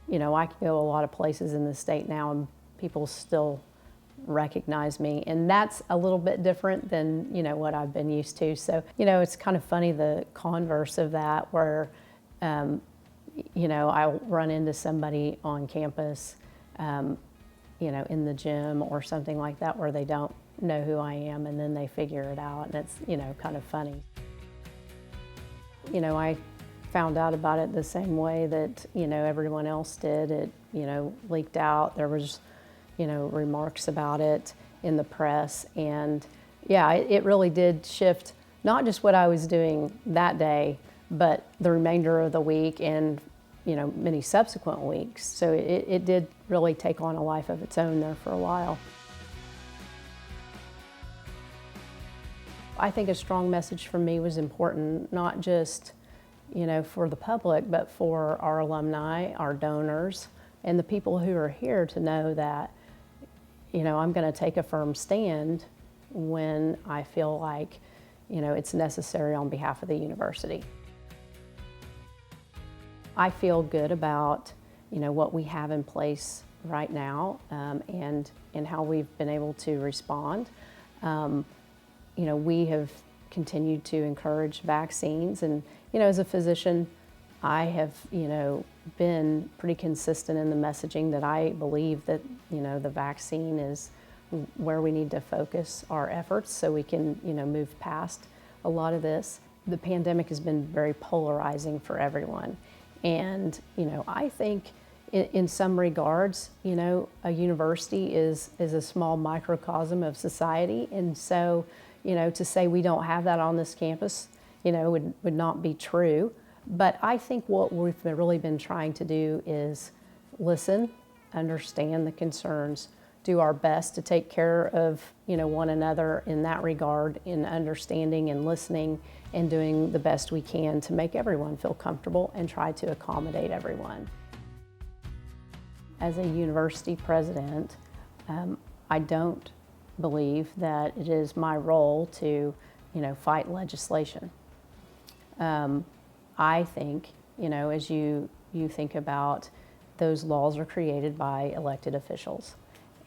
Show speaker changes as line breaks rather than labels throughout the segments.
I can go a lot of places in the state now and people still recognize me, and that's a little bit different than what I've been used to. So it's kind of funny, the converse of that, where I'll run into somebody on campus, in the gym or something like that, where they don't know who I am, and then they figure it out, and it's kind of funny. I found out about it the same way that everyone else did. It leaked out. There was remarks about it in the press, and yeah, it really did shift not just what I was doing that day, but the remainder of the week and many subsequent weeks. So it did really take on a life of its own there for a while. I think a strong message from me was important, not just for the public, but for our alumni, our donors, and the people who are here to know that I'm going to take a firm stand when I feel like it's necessary on behalf of the university. I feel good about what we have in place right now, and how we've been able to respond. We have continued to encourage vaccines, and as a physician, I have been pretty consistent in the messaging that I believe that the vaccine is where we need to focus our efforts so we can move past a lot of this. The pandemic has been very polarizing for everyone, and I think in some regards a university is a small microcosm of society, and so to say we don't have that on this campus would not be true. But I think what we've really been trying to do is listen, understand the concerns, do our best to take care of one another in that regard, in understanding and listening, and doing the best we can to make everyone feel comfortable and try to accommodate everyone. As a university president, I don't believe that it is my role to fight legislation. I think, as you think about, those laws are created by elected officials,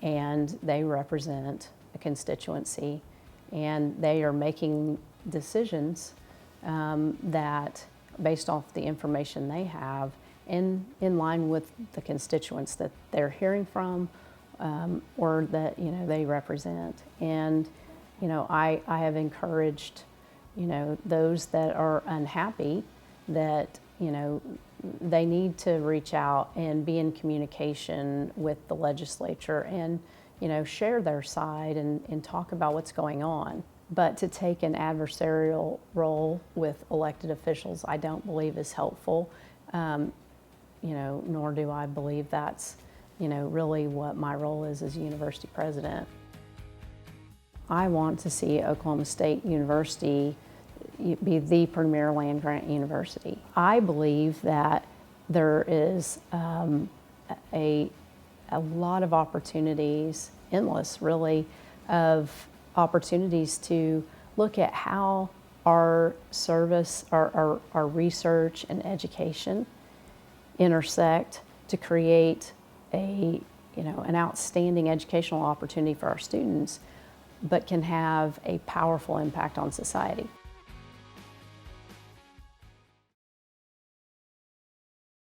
and they represent a constituency, and they are making decisions that, based off the information they have, in line with the constituents that they're hearing from, or that they represent. And I have encouraged those that are unhappy that they need to reach out and be in communication with the legislature and share their side and talk about what's going on. But to take an adversarial role with elected officials, I don't believe is helpful, nor do I believe that's really what my role is as university president. I want to see Oklahoma State University be the premier land-grant university. I believe that there is a lot of opportunities, endless really, of opportunities to look at how our service, our research and education intersect to create an outstanding educational opportunity for our students, but can have a powerful impact on society.